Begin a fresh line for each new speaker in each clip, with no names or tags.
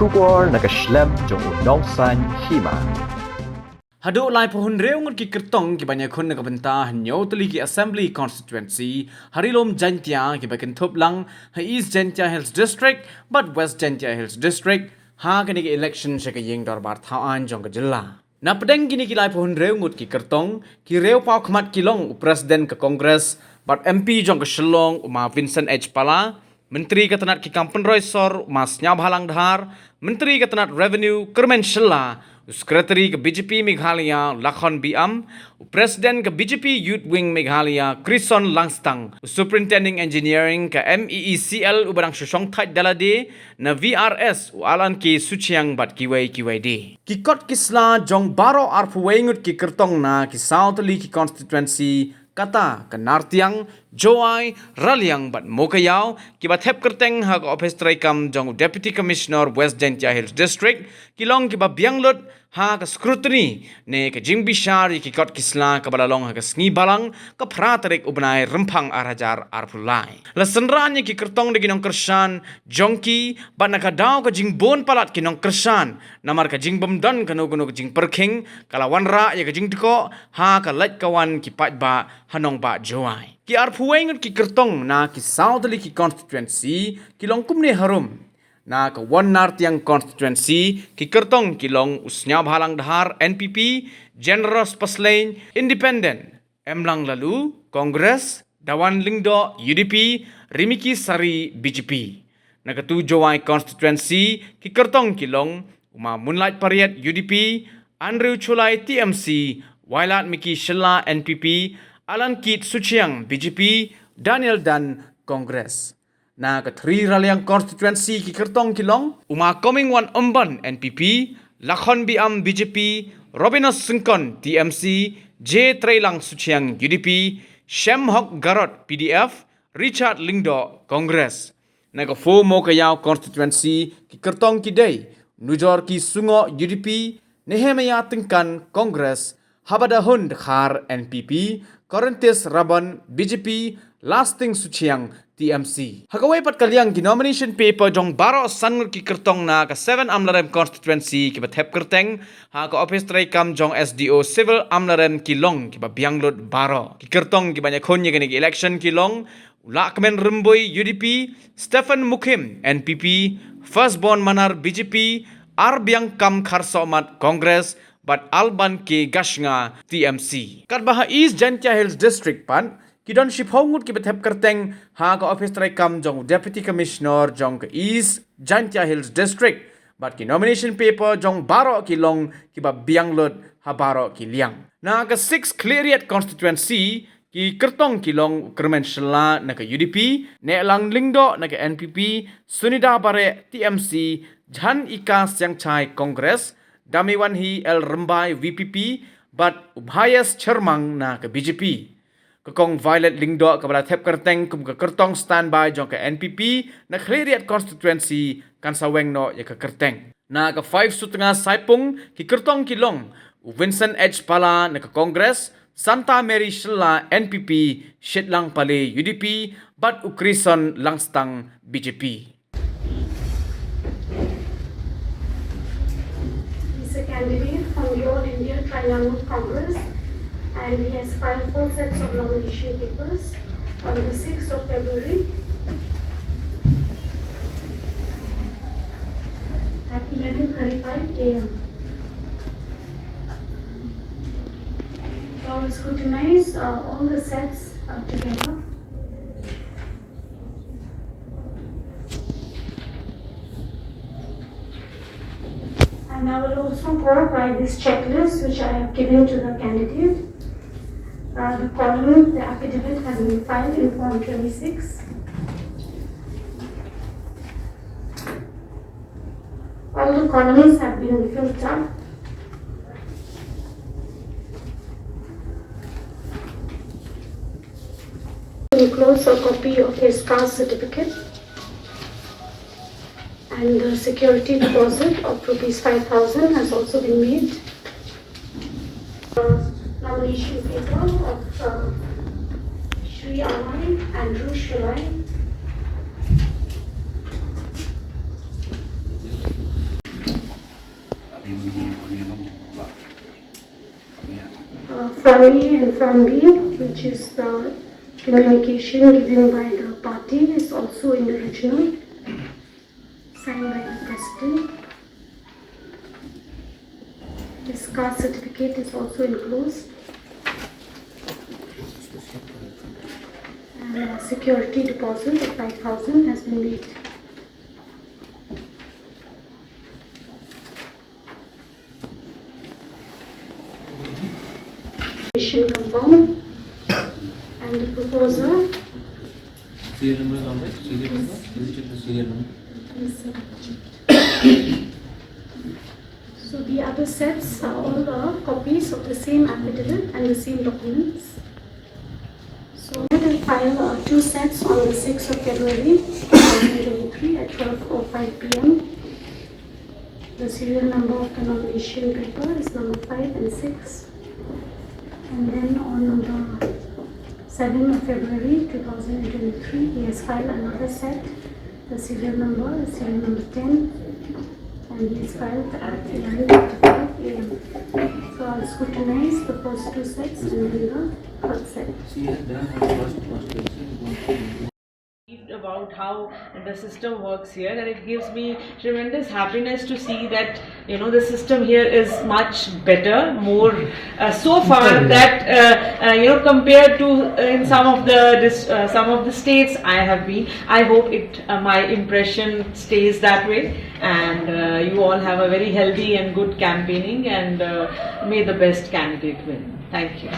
Shubor nakaslem jong unongsan Hima.
Haduk lai pohon reu ngut ki Kyrtong ki banyak kon nakabenta Hynñiew Tylli ki Assembly Konstituensi harilom Jaiñtia ki bakin thup lang ha East Jaiñtia Hills District but West Jaiñtia Hills District ha kini ki election sya ka yeng dorbar thawaan jong ka jilla. Na pedeng kini ki lai pohon reu ngut ki Kyrtong ki reu pau khmat kilong presiden ke Kongres but MP jong ka Shillong uma Vincent H Pala Menteri Ketenat ki Kampen Roysor Mas Nyab Halang Dhar Menteri Ketenat Revenue Kermen Shilla Sekretari ke BJP Meghalaya Lakhon Biam, Presiden ke BJP Youth Wing Meghalaya Krison Langstang, Superintending Engineering ke MEECL Ubarang Shushong Thai Dalade, na VRS Alan ki Suchiang Bat Kiwai de. Ki kot kisla jong baro arpuwengut ki Kyrtong na ki South Tylli ki Konstituensi kata kenartiang Joai Raliang bat Mokayau kibat hep kerteng hak office traikam jong Deputy Commissioner West Jaiñtia Hills District kilong kiba bianglut hak scrutiny ne ke jingbishar ki kot kisla ka balalong hak sngi balang ka praterik ubnai rempang arajar arpulai lasenranya ki Kyrtong de ginong kersan jongki bat nakadaw ka jingbon palat kinong kersan namar ka jingbom dan kanu jing perking kalawan ra ya ka jingtiko ha ka lait kawan ki patba hanong ba Joai ki arpuwengut ki Kyrtong na ki South Tylli ki Konstituensi kilong kumne harum na ka Wanar tiang Konstituensi ki Kyrtong kilong Usnyab Halang Dhar NPP Generous Paslain Independent Emlang Lalu Kongres Dawan Lingdo UDP Rimiki Sari BJP na ka tu Joai Konstituensi ki Kyrtong kilong Uma Moonlight Pariat UDP Andrew Chulai TMC Wailat Miki Shilla NPP Alan Kit Suchiang BJP Daniel Dan Kongres na ka Tri Raliang Konstituensi ki Kyrtong kilong Uma Coming One Umban NPP Lakhon Biam BJP Robinos Singkon TMC J Trailang Suchiang UDP Shem Hok Garot PDF Richard Lingdo Kongres na ka Fo Mokayau Konstituensi ki Kyrtong kidai Nujor ki Sungo UDP Nehemaya Tingkan Kongres Habada Hund Khar NPP Korintis Rabon BJP Lasting Suchiang TMC. Hakaway pat kaliang ki nomination paper jong baro sangur ki Kyrtong na ka 7 Amlarem Konstituensi ki bathep kerteng ha ka office traikam jong SDO Civil Amlarem kilong ki ba bianglot baro. Ki Kyrtong ki banyak konye ki election kilong Lakmen Rumboy UDP Stephen Mukim NPP Firstborn Manar BJP Arbiang Kam Kharsomat Kongres but Alban ke Gashnga TMC. Katbaha East Jaiñtia Hills District pan kidon shiphongut ki bathep kerteng ha ka office traikam jong Deputy Commissioner jong ka East Jaiñtia Hills District but ki nomination paper jong baro kilong ki ba bianglot ha baro ki liang. Na ka 6 Cleariat Constituency ki Kyrtong kilong Kermen Shilla na ka UDP, Nelang Lingdo na ka NPP, Sunida Bare TMC, Jhan Ika Siang Chai Kongres, Damiwan Hi El Rembai VPP, but Ubhayas Chermang na ka BJP. Kakong Violet Lingdo ka bala thep kerteng kum ka Kyrtong standby jong ka NPP na Cleariat Constituency kan saweng no ya ka kerteng. Na ka 5 Sutunga Saipung ki Kyrtong kilong Vincent H Pala na ka Kongres, Santa Mary Shilla NPP, Shitlang Pale UDP, but Ukrison Langstang BJP.
He's a candidate from the All India Triangle Congress and he has filed 4 sets of nomination papers on the 6th of February at 11:35 a.m. So I'll scrutinize all the sets together. And I will also go by this checklist which I have given to the candidate. The column, the affidavit has been filed in Form 26. All the columns have been filled up. Enclose a copy of his caste certificate and the security deposit of rupees 5,000 has also been made. Nomination paper of Shri Amai Andrew Shulai Form A and Form B, which is the communication given by the party, is also in the original, signed by the President. His caste certificate is also enclosed. And a security deposit of 5,000 has been made. Mission confirmed, and the proposer
Serial number is on it? Serial number? Please check the serial number.
So the other sets are all the copies of the same affidavit and the same documents. So I will file two sets on the 6th of February 2023 at 12:05 p.m. The serial number of the nomination paper is number 5 and 6. And then on the 7th of February 2023, he has filed another set. The serial number is serial number 10, and he has filed at 11:55 a.m. So I'll scrutinize the first two sets and then the third set.
She has done her first constituency.
About how the system works here, and it gives me tremendous happiness to see that the system here is much better, more so far that compared to in some of the states I have been. I hope my impression stays that way, and you all have a very healthy and good campaigning, and may the best candidate win. Thank you.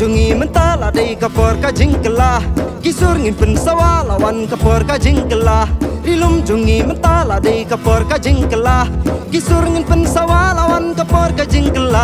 Jungi mentala dei kapor ka jingkela kisur ngin pensawa lawan kapor ka jingkela rilum jungi mentala dei kapor ka jingkela kisur ngin pensawa lawan kapor ka jingkela